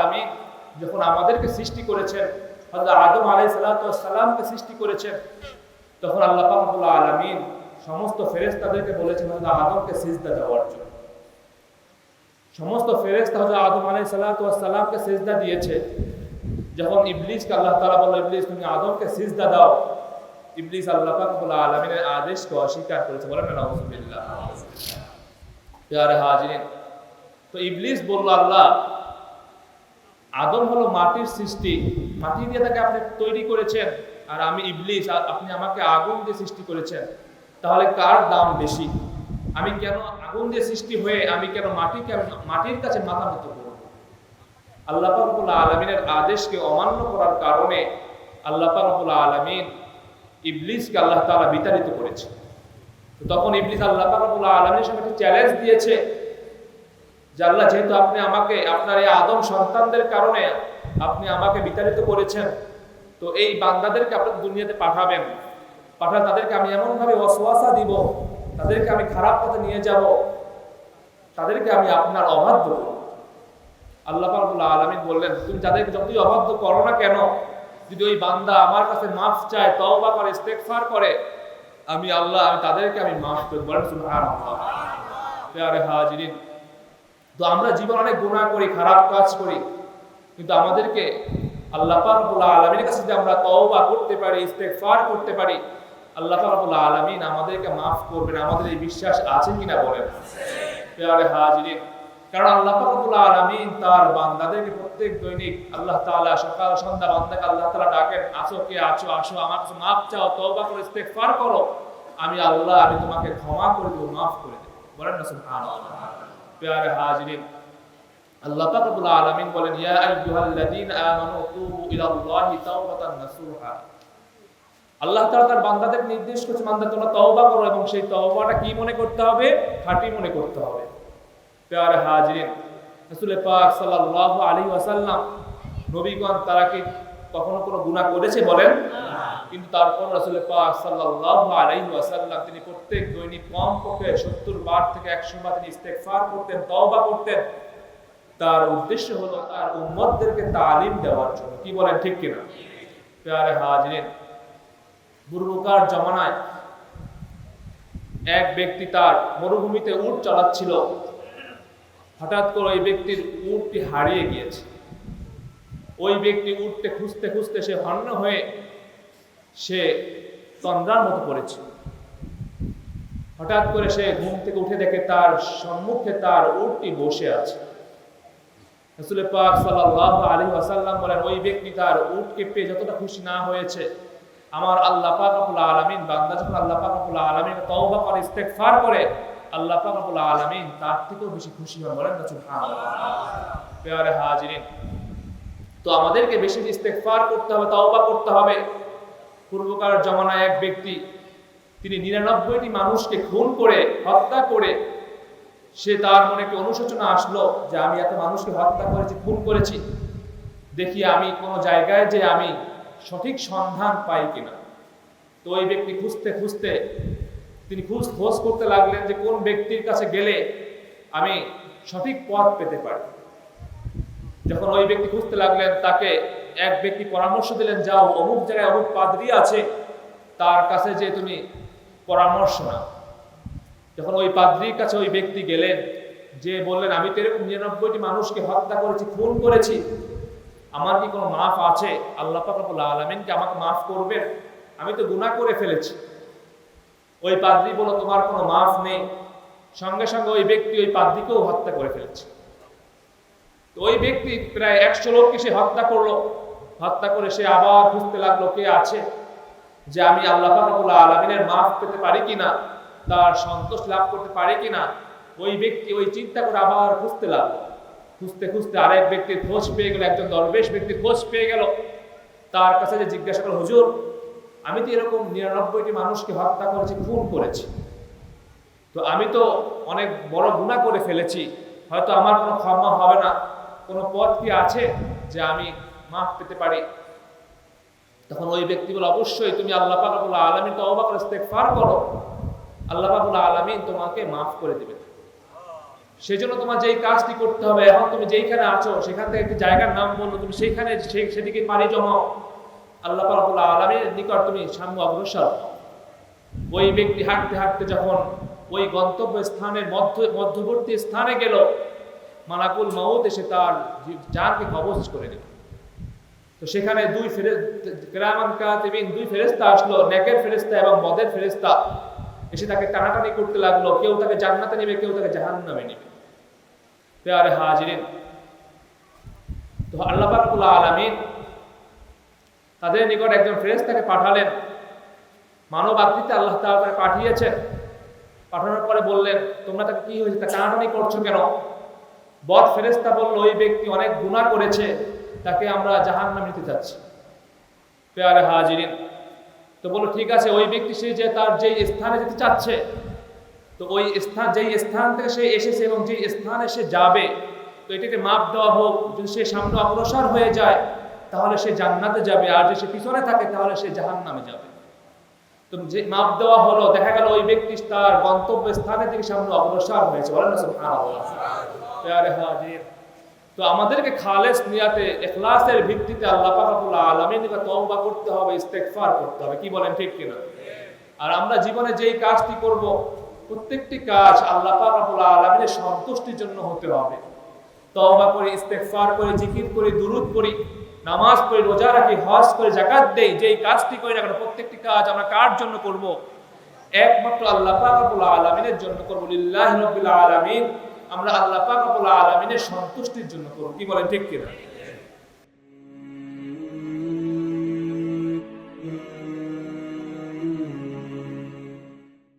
আলামিন যখন আমাদেরকে সৃষ্টি করেছেন, হযরত আদম আলাইহিস সালামকে সৃষ্টি করেছেন, তখন আল্লাহ পাক রব্বুল আলামিন সমস্ত ফেরেশতাদেরকে বলেছেন হযরত আদমকে সিজদা দেওয়ার জন্য। সমস্ত ফেরেশতা হযরত আদম আলাইহিস সালামকে সিজদা দিয়েছে। যখন ইবলিসকে আল্লাহ তাআলা বলল, ইবলিস তুমি আদমকে সিজদা দাও, ইবলিস আল্লাহ পাক রব্বুল আলামিনের আদেশকে অস্বীকার করেছে। বলেন না নাউযুবিল্লাহ। প্রিয় হাজিরিন, তো ইবলিস বলল, আল্লাহ আদম হলো মাটির সৃষ্টি, মাটি দিয়ে তাকে আপনি তৈরি করেছেন, আর আমি ইবলিস, আপনি আমাকে আগুন দিয়ে সৃষ্টি করেছেন, তাহলে কার দাম বেশি? আমি কেন আগুন দিয়ে সৃষ্টি হয়ে আমি কেন মাটির কাছে মাথা নত করব? আল্লাহ পাক রব্বুল আলামিনের আদেশকে অমান্য করার কারণে আল্লাহ পাক রব্বুল আলামিন ইবলিসকে আল্লাহ তাআলা বিতাড়িত করেছে। তো তখন ইবলিস আল্লাহ পাক রব্বুল আলামিনের সামনে একটা চ্যালেঞ্জ দিয়েছে যে আল্লাহ, যেহেতু আপনি আমাকে আপনার এই আদম সন্তানদের কারণে আপনি আমাকে বিতাড়িত করেছেন, তো এই বান্দাদেরকে আপনি দুনিয়াতে পাঠাবেন, পাঠালে তাদেরকে আমি এমন ভাবে ওয়াসওয়াসা দিব, তাদেরকে আমি খারাপ পথে নিয়ে যাব, তাদেরকে আমি আপনার অবাধ্য করব। আল্লাহ পাক রব্বুল আলামিন বললেন, তুমি যাদেরকে যতই অবাধ্য করো না কেন, যদি ওই বান্দা আমার কাছে মাফ চায়, তওবা করে, ইস্তেগফার করে, আমি আল্লাহ তাদেরকে আমি মাফ করে দেব। বলেন সুবহানাল্লাহ। প্রিয় হাজিরিন, তো আমরা জীবনে অনেক গুনাহ করি, খারাপ কাজ করি, কিন্তু আমাদেরকে আল্লাহ পাক রব্বুল আলামিনের কাছে যদি আমরা তওবা করতে পারি, ইস্তেগফার করতে পারি, আল্লাহ পাক রব্বুল আলামিন আমাদেরকে মাফ করবেন। আমাদের এই বিশ্বাস আছে কিনা বলেন? প্রিয় হাজিরিন, কারণ আল্লাহ পাক রব্বুল আলামিন তার বান্দাদেরকে প্রত্যেক দৈনিক আল্লাহ তাআলা সকাল সন্ধ্যা বান্দাকে আল্লাহ তাআলা ডাকেন, আসো কে আছো, আসো আমার কাছে মাফ চাও, তওবা করো, ইস্তেগফার করো, আমি আল্লাহ তোমাকে ক্ষমা করে দেব, মাফ করে দেব। বলেন না সুবহানাল্লাহ। প্রিয় হাজিরিন, আল্লাহ পাক রব্বুল আলামিন বলেন, ইয়া আইয়ুহাল্লাযীনা আমানু তুবু ইলাল্লাহি তাওবাতান নাসুহা। আল্লাহ তাআলা তার বান্দাদের নির্দেশ করেছে, বান্দা তোমরা তওবা করো, এবং সেই তওবাটা কি মনে করতে হবে? খাঁটি মনে করতে হবে। প্রিয় হাজিরিন, রাসূল পাক সাল্লাল্লাহু আলাইহি ওয়াসাল্লাম নবীগণ তারা কি কখনো কোনো গুনাহ করেছে বলেন? কিন্তু তারপর রাসূল পাক সাল্লাল্লাহু আলাইহি ওয়াসাল্লাম তিনি প্রত্যেক দৈনিক কমপক্ষে 70 বার থেকে 100 বার তিনি ইস্তেগফার করতেন, তওবা করতেন। তার উদ্দেশ্য হলো তার উম্মতদেরকে তালিম দেওয়ার জন্য। কি বলেন, ঠিক কিনা? প্রিয় হাজিরিন, পূর্বকার জামানায় এক ব্যক্তি তার মরুভূমিতে উট চালাচ্ছিল। হঠাৎ করে ওই ব্যক্তির উটটি হারিয়ে গিয়েছে। ওই ব্যক্তি উটকে খুঁজতে খুঁজতে সে হন্য হয়ে সে তন্দ্রার মতো পড়েছে। হঠাৎ করে সে ঘুম থেকে উঠে দেখে তার সম্মুখে তার উটটি বসে আছে। রাসূল পাক সাল্লাল্লাহু আলাইহি ওয়াসাল্লাম বলেন, ওই ব্যক্তি তার উটকে পেয়ে যতটা খুশি না হয়েছে, আমার আল্লাহ পাক রব্বুল আলামিন বান্দা যখন আল্লাহ পাক রব্বুল আলামিন তওবা করে, ইস্তেগফার করে, আল্লাহ পাক রব্বুল আলামিন তার থেকেও বেশি খুশি হন। বলেন না সুবহানাল্লাহ। প্রিয় হাজিরিন, তো আমাদেরকে বেশি ইস্তেগফার করতে হবে, তওবা করতে হবে। পূর্বকার জামানায় এক ব্যক্তি তিনি 99টি মানুষকে খুন করে, হত্যা করে, সে তার মনে একটি অনুশোচনা আসলো যে আমি এত মানুষকে হত্যা করেছি, খুন করেছি, দেখি আমি কোন জায়গায় যে আমি সঠিক সন্ধান পাই কিনা। তো ওই ব্যক্তি খুঁজতে খুঁজতে তিনি খোঁজ করতে লাগলেন যে কোন ব্যক্তির কাছে গেলে আমি সঠিক পথ পেতে পারি। যখন ওই ব্যক্তি খুঁজতে লাগলেন, তাকে এক ব্যক্তি পরামর্শ দিলেন, যাও অমুক জায়গায় অমুক পাদ্রী আছে, তার কাছে যে তুমি পরামর্শ নাও। যখন ওই পাদ্রীর কাছে ওই ব্যক্তি গেলেন, যে বললেন, আমি তো এরকম 99টি মানুষকে হত্যা করেছি, খুন করেছি, আমার কি কোনো মাফ আছে? আল্লাহ পাক রব্বুল আলামিন কি আমাকে মাফ করবেন? আমি তো গুনাহ করে ফেলেছি। ওই পাদ্রী বলল, তোমার কোনো মাফ নেই। সঙ্গে সঙ্গে ওই ব্যক্তি ওই পাদ্রীকেও হত্যা করে ফেলেছে। তো ওই ব্যক্তি প্রায় 100 লোককে সে হত্যা করলো। হত্যা করে সে আবার খুঁজতে লাগলো কে আছে যে আমি আল্লাহ পাক রব্বুল আলামিনের মাফ পেতে পারি কিনা, তার সন্তোষ লাভ করতে পারি কিনা। ওই ব্যক্তি ওই চিন্তা করে আবার খুঁজতে লাগলো। খুঁজতে খুঁজতে আরেক ব্যক্তির খোঁজ পেয়ে গেল, একজন দরবেশ ব্যক্তির খোঁজ পেয়ে গেল। তার কাছে যে জিজ্ঞাসা করল, হুজুর আমি তো এরকম 99টি মানুষকে হত্যা করেছি, খুন করেছি, তো আমি তো অনেক বড় গুনাহ করে ফেলেছি, হয়তো আমার কোনো ক্ষমা হবে না, কোনো পথ কি আছে যে আমি মাফ পেতে পারি? তখন ওই ব্যক্তি বলে, অবশ্যই তুমি আল্লাহ পাক রব্বুল আলামিন তওবা করে ইস্তেগফার করো, আল্লাহ পাক রব্বুল আলামিন তোমাকে মাফ করে দিবেন। সেজন্য তোমার যেই কাজটি করতে হবে, এখন তুমি যেইখানে আছো সেখান থেকে একটি জায়গার নাম বললো, তুমি সেইখানে সেদিকে পাড়ি জমাও, আল্লাহ পাক রব্বুল আলামিনের নিকট তুমি সামনে অগ্রসর। ওই ব্যক্তি হাঁটতে হাঁটতে যখন ওই গন্তব্য স্থানের মধ্যবর্তী স্থানে গেল, মালাকুল মউত এসে তার জানকে কবজ করে নিল। তো সেখানে দুই কিরামান কাতিবিন, দুই ফেরেশতা আসলো, নেকের ফেরেশতা এবং বদের ফেরেশতা এসে তাকে টানাটানি করতে লাগলো, কেউ তাকে জান্নাতে নেবে, কেউ তাকে জাহান্নামে নেবে। প্রিয় হাজিরিন, তো আল্লাহ পাক রব্বুল আলামিন তাদের নিকট একজন ফেরেশতাকে পাঠালেন, মানব আকৃতিতে আল্লাহ তাআলা তাকে পাঠিয়েছেন। পাঠানোর পরে বললেন, তোমরা তাকে কি হয়েছে, তা টানাটানি করছো কেন? বদ ফেরেশতা বলল, ওই ব্যক্তি অনেক গুনাহ করেছে, তাকে আমরা জাহান্নামে নিতে যাচ্ছি। প্রিয় হাজিরিন, তো বলল ঠিক আছে, ওই ব্যক্তি সে যে তার যেই স্থানে যেতে চাচ্ছে, তো ওই স্থান, যেই স্থান থেকে সে এসেছে এবং যেই স্থানে সে যাবে, তো এটাকে মাপ দেওয়া হোক। যদি সে সামনে অগ্রসর হয়ে যায় তাহলে সে জান্নাতে যাবে, আর যদি সে পিছনে থাকে তাহলে সে জাহান্নামে যাবে। তো যে মাপ দেওয়া হলো, দেখা গেল ওই ব্যক্তি তার গন্তব্য স্থানের দিকে সামনে অগ্রসর হয়েছে। বলেন না সুবহানাল্লাহ। প্রিয় হাজির, তো আমাদেরকে খালেস নিয়াতে, ইখলাসের ভিত্তিতে আল্লাহ পাক রব্বুল আলামিনের কাছে তওবা করতে হবে, ইস্তেগফার করতে হবে। কি বলেন, ঠিক কিনা? আর আমরা জীবনে যেই কাজটি করব, প্রত্যেকটি কাজ আল্লাহ পাক রব্বুল আলামিনের সন্তুষ্টির জন্য হতে হবে। তওবা করি, ইস্তেগফার করি, জিকির করি, দুরূদ পড়ি, নামাজ পড়ি, রোজা রাখি, হজ করি, যাকাত দেই, যেই কাজটি করি না কেন, প্রত্যেকটি কাজ আমরা কার জন্য করব? একমাত্র আল্লাহ পাক রব্বুল আলামিনের জন্য করব। লিল্লাহি রাব্বিল আলামিন, আমরা আল্লাহ পাক রব্বুল আলামিনের সন্তুষ্টির জন্য করব। কি বলেন, ঠিক কিনা?